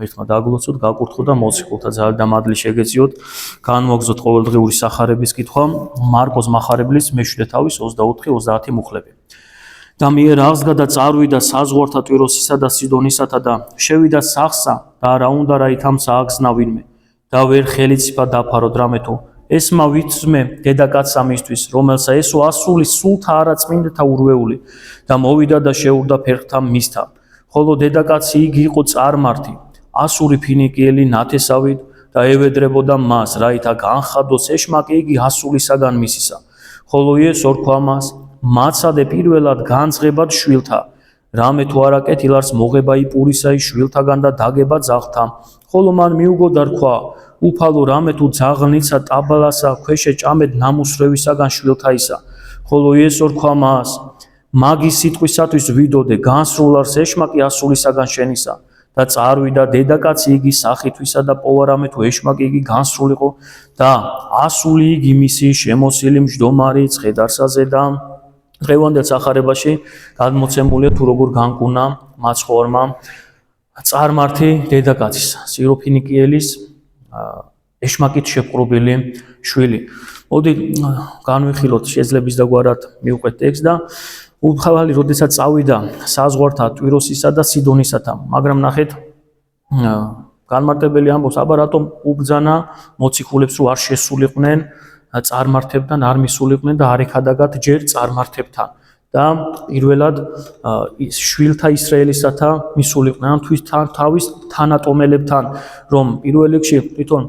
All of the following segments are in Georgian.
ღმერთმა დაგლოცოთ, გაკურთხოთ და მოციქულთა ძალით და მადლით შეგეწიოთ. განმოგზოთ ყოველდღიური სახარების კითხვა მარკოს მახარებლის მე-7 თავის 24-30 მუხლები. და მიერ აღსგა და წარვიდა საზღვართა ტვიროსისა და სიდონისათა და შევიდა სახსა და არა უნდა რა ითამცა აგზნა ვინმე და ვერ ხელიციფა დაფაროთ რამე თუ ესმა ვიცმე დედაკაცსა მისთვის რომელსა ესო ასული სულთა არა წმინდთა ურვეული და მოვიდა და შეურდა ფერხთა მისთა ხოლო დედაკაცი იგი იყო წარმართი ასური ფინიკიელი ნათესავით და ევედრებოდა მას რაითა განხადოს ეშმაკი იგი ასულისაგან მისისა ხოლო იეს ორქვა მას მაცადე პირველად განძღებად შვილთა რამე თუ არა კეთილარს მოგება იპურისა ის შვილთაგან და დაგება ძაღლთა ხოლო მან მიუგო და რქვა უფალო რამე თუ ძაღლნიცა ტაბალასა ქვეშე ჭამედ ნამუსრევისაგან შვილთა ისა ხოლო იეს ორქვა მას მაგის სიტყვისათვის ვიდოდე განსრულარს ეშმაკი ასულისაგან შენისა და წარვიდა დედაკაცი იგი სახითვისა და პოვა რამე თუ ეშმაკი იგი განსრულიყო და ასული იგი მისი შემოსილი მჯდომარი ცხედარსაზე და დღევანდელ სახარებაში გადმოცემულია თუ როგორ განკუნა მაცხოვარმა წარმართი დედაკაცის სიროფინიკიელის ეშმაკით შეპყრობილი შვილი. მოდი განვიხილოთ შეზლების და გვარად მივყვეთ ტექსტს და უხავალი როდესაც წავიდა საზღვართა ტვიროსისა და სიდონისათა მაგრამ ნახეთ განმარტებელი ამბობს აბა რატომ უბძანა მოციქულებს რომ არ შესულიყვნენ წარმართებთან არ მისულიყვნენ და არ ეხადაგათ ჯერ წარმართებთან და პირველად შვილთა ისრაელისათა მისულიყვნენ თვის თავის თანატომელებთან რომ პირველ რიგში თვითონ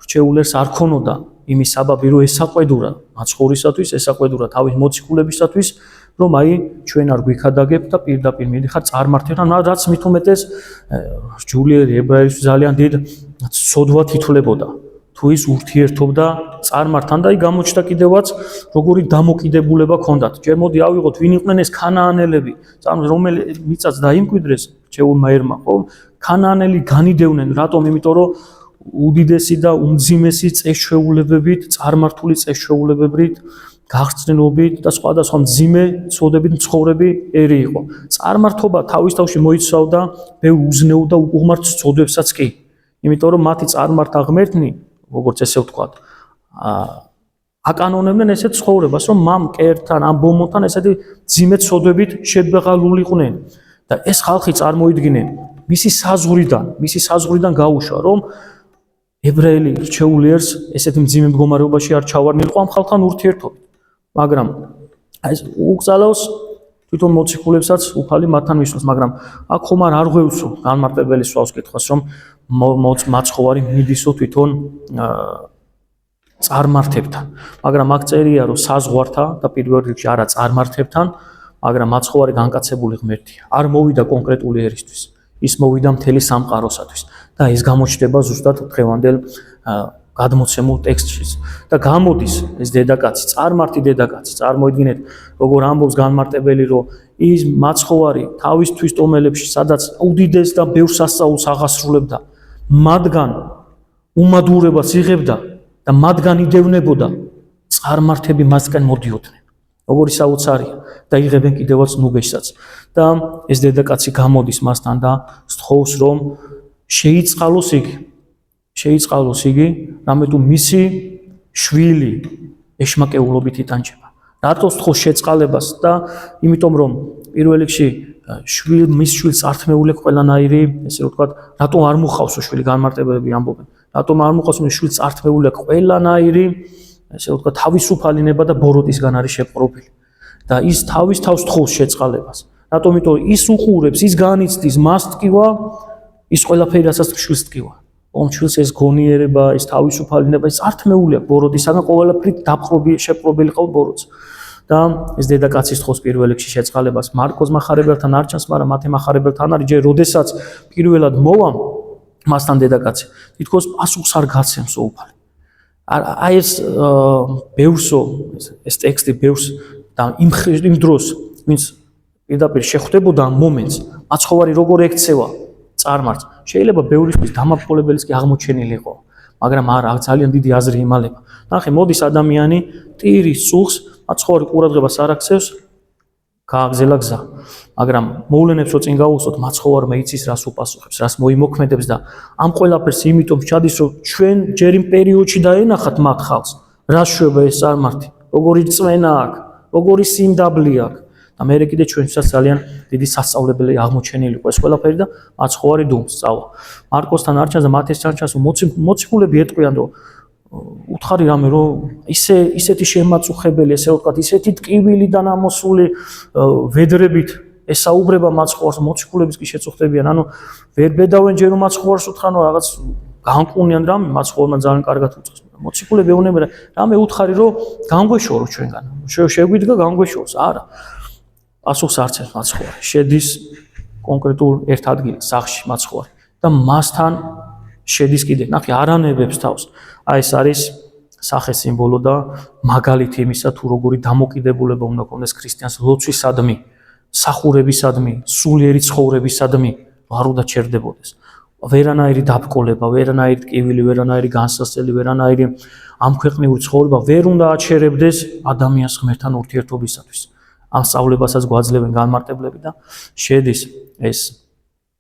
რჩეულებს არ ქონოდა იმის საბაბი რომ ესაყვედურა მაცხოვრისათვის ესაყვედურა თავის მოციქულებისათვის რომ აი ჩვენ არ გვიქადაგებთ და პირდაპირ მიდიხარ წარმართებთან რაც მით უმეტეს ჯულიერი ებრაელისთვის ძალიან დიდ სოდვათ ითვლებოდა თუ ის ურთიერთობდა წარმართთან და აი გამოჩნდა კიდევაც როგორი დამოკიდებულება ჰქონდათ ჯერ მოდი ავიღოთ ვინ იყვნენ ეს ქანაანელები რომელი მიწაც დაიმკვიდრეს რჩეულმა ერმა ხო ქანაანელი განიდევნენ რატომ იმიტომ რომ უდიდესი და უმძიმესი წესჩვეულებებით წარმართული წესჩვეულებებით გახსნილობით და სხვადასხვა მძიმე ცოდებით მცხოვრები ერი იყო წარმართობა თავის თავში მოიცავდა ბევრ უზნეო და უღმართ ცოდებსაც კი იმიტომ რომ მათი წარმართა ღმერთნი როგორც ესე ვთქვათ აკანონებდნენ ესეთ ცხოვრებას რომ მამ კერთან ამ ბომოთან ესეთი მძიმე ცოდებით შედგაღალიყვნენ და ეს ხალხი წარმოიდგინე მისი საზღვრიდან გაუშვა რომ ებრაელი რჩეულიერს ესეთი მძიმე მდგომარეობაში არ ჩავარნილიყო ამ ხალხთან ურთიერთობით მაგრამ ეს უგზალავს თვითონ მოციქულებსაც უფალი მათთან მისვლის მაგრამ აქ ხომ არ ღვევსო განმარტებელი სვავს კითხვას რომ მაცხოვარი მიდისო თვითონ წარმართებთან მაგრამ აქ წერია რომ საზღვართა და პირველ რიგში არა წარმართებთან მაგრამ მაცხოვარი განკაცებული ღმერთია არ მოვიდა კონკრეტული ერისთვის ის მოვიდა მთელი სამყაროსათვის და ეს გამოჩნდება ზუსტად დღევანდელ გადმოცემულ ტექსტში და გამოდის ეს დედაკაცი წარმართი დედაკაცი წარმოიდგინეთ როგორ ამბობს განმარტებელი რომ ის მაცხოვარი თავისთვის ტომელებში სადაც უდიდეს და ბევრ სასწაულს აღასრულებდა მათგან უმადურებას იღებდა და მათგან იდევნებოდა წარმართები მასკენ მოდიოდნენ როგორი საოცარია და იღებენ კიდევაც ნუგეშსაც და ეს დედაკაცი გამოდის მასთან და სთხოვს რომ შეიწყალოს იგი რამე თუ მისი შვილი ეშმაკეულობით იტანჯება რატო სთხოვს შეწყალებას და იმიტომ რომ პირველ რიგში მის შვილს ართმეული ყველანაირი ესე ვთქვათ რატომ არ მოხავს შვილი განმარტებელები ამბობენ რატომ არ მოხავს შვილს ართმეული ყველანაირი ესე ვთქვათ თავისუფალი ნება და ბოროტისგან არის შეპყრობილი და ის თავის თავს თხოვს შეწყალებას რატომ იმიტომ ის უყურებს ის განიცდის მას ტკივა ის ყველაფერი რასაც შვილს ტკივა შვილს ეს გონიერება ის თავისუფალი ნება ის ართმეულია ბოროტისგან ყველაფრით შეპყრობილი ყავ ბოროტს და ეს დედაკაცი თხოვს პირველ რიგში შეწყალებას მარკოს მახარებელთან არ ჩანს მაგრამ მათე მახარებელთან არის ჯერ როდესაც პირველად მოვა მასთან დედაკაცი თითქოს პასუხს არ გაცემს უფალი აი ეს ბევრსო ეს ტექსტი ბევრს და იმ დროს ვინც პირდაპირ შეხვდებოდა ამ მომენტს მაცხოვარი როგორ ექცევა წარმართს შეიძლება ბევრისთვის დამապყრობელის კი აღმოჩენილიყო მაგრამ არა ძალიან დიდი აზრი იმალება ნახე მოდის ადამიანი ტირის წუხს მაცხოვარი ყურადღებას არ აქცევს გააგზელა გზა, მაგრამ მოვლენებს რო წინ გავუსვოთ, მაცხოვარმა იცის რას უპასუხებს, რას მოიმოქმედებს და ამ ყველაფერს იმიტომ ჩადის, რომ ჩვენ ჯერ იმ პერიოდში დაენახათ მათ ხალხს, რას შვება ეს წარმართი, როგორი რწმენა აქვს, როგორი სიმდაბლე აქვს და მე კიდე ჩვენსაც ძალიან დიდი სასწავლებელი აღმოჩენილი იყო ეს ყველაფერი და მაცხოვარი დუმს სწავლა. მარკოსთან არ ჩანს და მათეს ჩანს, რომ მოციქულები ეტყვიან, რომ უთხარი რამე რომ ისეთი შემაწუხებელი, ესე ვთქვათ, ისეთი ტკივილიდან ამოსული ვედრებით ესაუბრება მაცხოვარს, მოციქულებს კი შეწუხდებიან, ანუ ვერ ბედავენ ჯერ მაცხოვარს უთხრანო რაღაც განკუნიან რამე, მაცხოვარმა ძალიან კარგად უწყოს. მოციქულები ეუბნება რამე უთხარი რომ განგვეშორო ჩვენგან. შეგვიდგა განგვეშორს, არა. პასუხს არც ერთ მაცხოვარი. შედის კონკრეტულ ერთ ადგილას, სახლში მაცხოვარი და მასთან შედის კიდე. ნახე, არანებებს თავს. აი ეს არის სახე სიმბოლო და მაგალითი იმისა, თუ როგორი დამოკიდებულება უნდა ქონდეს ქრისტიანს ლოცვისადმი, სახურებისადმი, სულიერი ცხოვრებისადმი, არ უნდა ჩერდებოდეს. ვერანაირი დაბკოლება, ვერანაირი ტკივილი, ვერანაირი განსასწრელი, ვერანაირი ამქვეყნიური ცხოვრება ვერ უნდა აჩერებდეს ადამიანს ღმერთთან ურთიერთობისათვის. ამ სწავლებასაც გვაძლევენ განმარტებლები და შედის ეს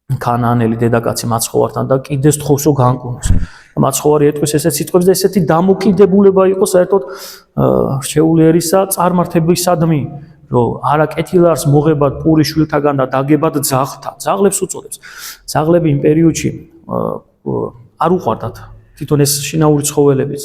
ქანაანელი დედაკაცი მაცხოვართან და კიდეს თხოსო განკუნოს. მაცხოვარი ეტყვის ესეთ სიტყვებს და ესეთი დამოკიდებულება იყო საერთოდ რჩეულიერისა წარმართებისადმი, რომ არა კეთილარს მოღებად პურის შვილთაგან და დაგებად ძაღლთან. ძაღლებს უწოდებს. ძაღლები იმ პერიოდში არ უყვარდათ თვითონ ეს შინაური ცხოველებიც.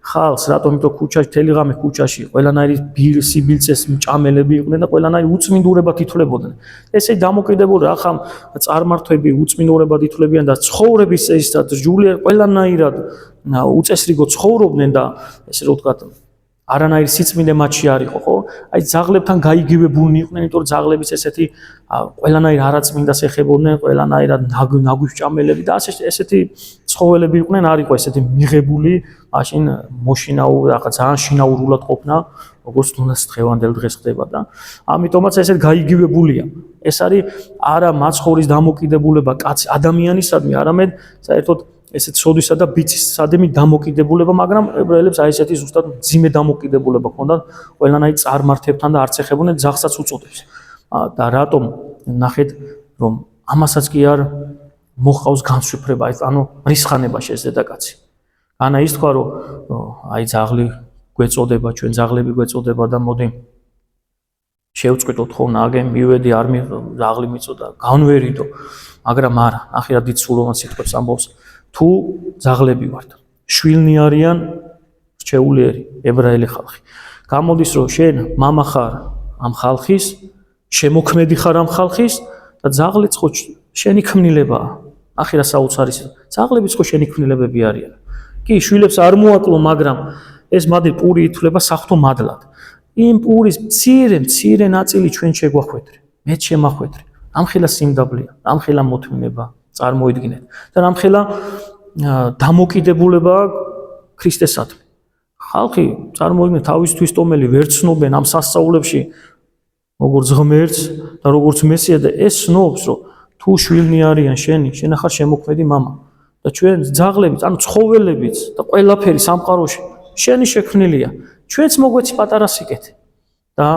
ხალხს რატომ იმიტომ ქუჩაში თელიღამე ქუჩაში ყველანაირი სიბილწეს მჭამელები იყვნენ და ყველანაირი უწმინდურებად ითვლებოდნენ. ესე დამოკიდებული ახლა წარმართები უწმინდურებად ითვლებიან და ცხოვრების წესისად ჯულიერ ყველანაირად უწესრიგო ცხოვრობდნენ და ესე რომ ვთქვათ არანაირი სიწმინდე მათში არ იყო, ხო? აი ძაღლებთან გაიგივებულნი იყვნენ, იმიტომ რომ ძაღლებიც ესეთი ყველანაირ არაწმინდას ეხებოდნენ, ყველანაირად ნაგვისჭამელები და ესეთი ცხოველები იყვნენ, არ იყო ესეთი მიღებული, მაშინ მოშინაურ, ახლა ძალიან შინაურულად ყოფნა, როგორც თუნდაც დღევანდელ დღეს ხდება და ამიტომაც ესეთ გაიგივებულია. ეს არის არა მაცხოვრის დამოკიდებულება კაცი ადამიანისადმი, არამედ საერთოდ ესეთ სოდისა და ბიცისადმი დამოკიდებულება, მაგრამ ებრაელებს აი ესეთი ზუსტად მძიმე დამოკიდებულება ჰქონდათ ყველანაირ წარმართებთან და არც ეხებოდნენ ძაღლსაც უწოდებს. და რატომ ნახეთ, რომ ამასაც კი არ მოხავს განსვიფრება, ანუ რისხანებაში ეს დედაკაცი. ანა ის თქვა, რომ აი ძაღლი გვეწოდება, ჩვენ ძაღლები გვეწოდება და მოდი შევწყვიტოთ ხო ნაგე, მივედი არ ძაღლი მიწოდა, განვერიდო, მაგრამ არა, ნახე რა დიდ სულოვან სიტყვებს ამბობს. თუ ძაღლები ვართ, შვილნი არიან რჩეულიერი ებრაელი ხალხი. გამოდის რომ შენ მამა ხარ ამ ხალხის, შემოქმედი ხარ ამ ხალხის და ძაღლიც ხო შენი ქმნილებაა. ნახე რა საოცარი ძაღლებიც ხო შენი ქმნილებები არიან. კი, შვილებს არ მოაკლო, მაგრამ ეს მადი პური ითვლება საღვთო მადლად. იმ პურის მცირე ნაწილი ჩვენ შეგვახვედრე, მეც შემახვედრე. ამხელა სიმდაბლეა, ამხელა მოთმინება წარმოიდგინეთ და ამხელა დამოკიდებულება ქრისტესადმი. ხალხი წარმოიდგინეთ თავისთვის ტომელი ვერ ცნობენ ამ სასწაულებში როგორც ღმერთს და როგორც მესია და ეს ცნობს რომ თუ შვილნი არიან შენ ახარ შემოქმედი მამა და ჩვენ ძაღლებიც, ანუ ცხოველებიც და ყველაფერი სამყაროში შენი შექმნილია. ჩვენც მოგვეცი პატარა სიკეთე და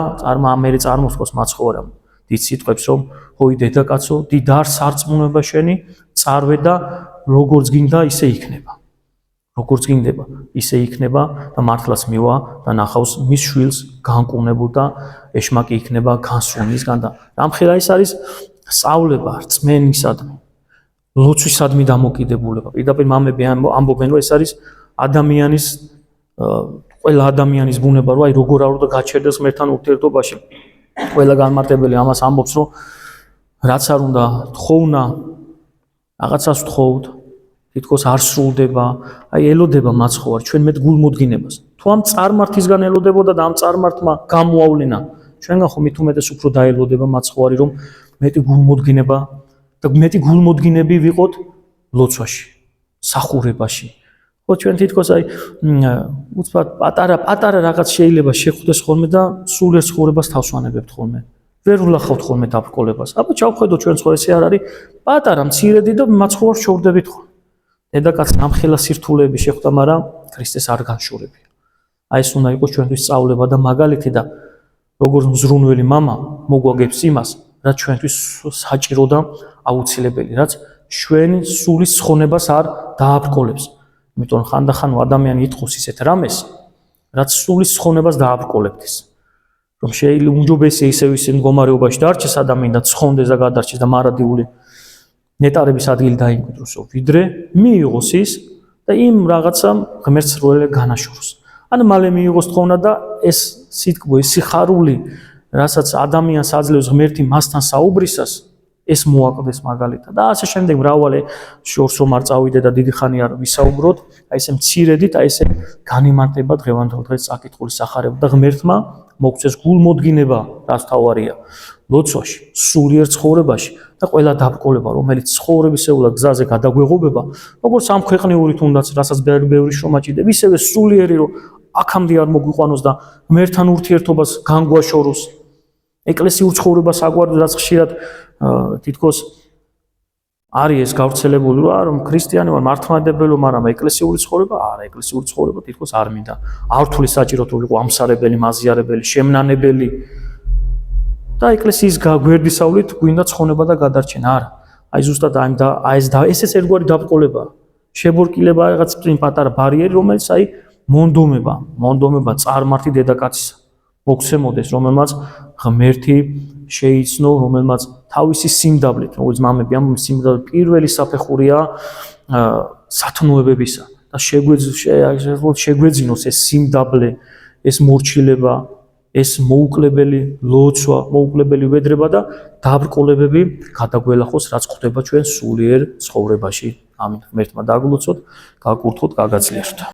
ამერი წარმოსყოს მაცხოვრამ დიდ სიტყვებს რომ ჰოი დედაკაცო, დიდარ სარწმუნოება შენი წარვე და როგორც გინდა ისე იქნება. როგორც გინდება ისე იქნება და მართლაც მივა და ნახავს მის შვილს განკუნებულ და ეშმაკი იქნება განსვენისგან და ამხელა ეს არის სწავლება რწმენისადმი, ლოცვისადმი დამოკიდებულება. პირდაპირ მამები ამბობენ რომ ეს არის ადამიანის ყველა ადამიანის ბუნება, რომ აი როგორ არ უნდა გაჩერდეს ღმერთთან ურთიერთობაში. ყველა განმარტებელი ამას ამბობს, რომ რაც არ უნდა თხოვნა, რაღაცას თხოვთ, თითქოს არ სრულდება, აი ელოდება მაცხოვარ ჩვენ მეტ გულმოდგინებას. თუ ამ წარმართისგან ელოდებოდა და ამ წარმართმა გამოავლინა, ჩვენგან ხო მით უმეტეს უფრო დაელოდება მაცხოვარი, რომ მეტი გულმოდგინება და მეტი გულმოდგინები ვიყოთ ლოცვაში, სახურებაში. ხო ჩვენ თითქოს აი უცბად პატარა რაღაც შეიძლება შეხვდეს ხოლმე და სულიერ ცხოვრებას თავს ვანებებთ ხოლმე. ვერ ვლახავთ ხოლმე დაბკოლებას. აბა ჩავხედოთ ჩვენ სხვა ესე არ არის პატარა მცირედი და მაცხოვარს შორდებით ხოლმე. დედაკაც ამხელა სირთულეები შეხვდა, მაგრამ ქრისტეს არ განშორებია. აი ეს უნდა იყოს ჩვენთვის სწავლება და მაგალითი და როგორც მზრუნველი მამა მოგვაგებს იმას, რაც ჩვენთვის საჭირო და აუცილებელი, რაც ჩვენი სულის ცხონებას არ დააბრკოლებს. იმიტომ ხანდახან ადამიანი ითხოვს ისეთ რამეს, რაც სულის ცხონებას დააბრკოლებდეს. რომ შეიძლება უმჯობესია ისევ მდგომარეობაში დარჩეს ადამიანი და ცხონდეს და გადარჩეს და მარადიული ნეტარების ადგილი დაიმკვიდროსო, ვიდრე მიიღოს ის და იმ რაღაცა ღმერთსროლე განაშოროს. ან მალე მიიღოს თხოვნა და ეს სიტყვი, სიხარული, რასაც ადამიანს აძლევს ღმერთი მასთან საუბრისას, ეს მოაკლდეს მაგალითად. და ასე შემდეგ მრავალი შორს რომ არ წავიდე და დიდი ხანი არ ვისაუბროთ, აი ესე მცირედით, აი ესე განიმარტება დღევანდელ დღეს წაკითხული სახარება და ღმერთმა მოგცეს გულმოდგინება, რაც თავარია, ლოცვაში, სულიერ ცხოვრებაში და ყველა დაბრკოლება, რომელიც ცხოვრებისეულად გზაზე გადაგვეღობება, როგორც ამ ქვეყნიური თუნდაც, რასაც ბევრი შრომა ჭირდება, ისევე სულიერი, რომ აქამდე არ მოგვიყვანოს და ღმერთთან ურთიერთობას განგვაშოროს. ეკლესიურ ცხოვრებას აგვარდოს, რაც ხშირად თითქოს არის ეს გავრცელებული, რომ ქრისტიანი ვარ, მართლმადიდებელი, მაგრამ ეკლესიური ცხოვრება არა, ეკლესიური ცხოვრება თითქოს არ მინდა. არ ვთვლი საჭიროდ რომ იყო ამსარებელი, მაზიარებელი, შემნანებელი და ეკლესიის გვერდისავლით გვინდა ცხონება და გადარჩენა, არა. აი ზუსტად ესეც ერთგვარი დაბრკოლებაა. შებორკილება რაღაც წინ პატარა ბარიერი, რომელიც აი მონდომება წარმართი დედაკაცისა. მოგცემოდეს, რომელმაც ღმერთი შეიცნო, რომელმაც თავისი სიმდაბლით, როგორც მამები ამბობენ, სიმდაბლე პირველი საფეხურია სათნოებებისა და შეგვეძინოს ეს სიმდაბლე, ეს მორჩილება, ეს მოუკლებელი ლოცვა, მოუკლებელი ვედრება და დაბრკოლებები გადაგველახოს, რაც ხდება ჩვენ სულიერ ცხოვრებაში. ამინ. ღმერთმა დაგლოცოთ, გაკურთხოთ, გაგაძლიეროთ.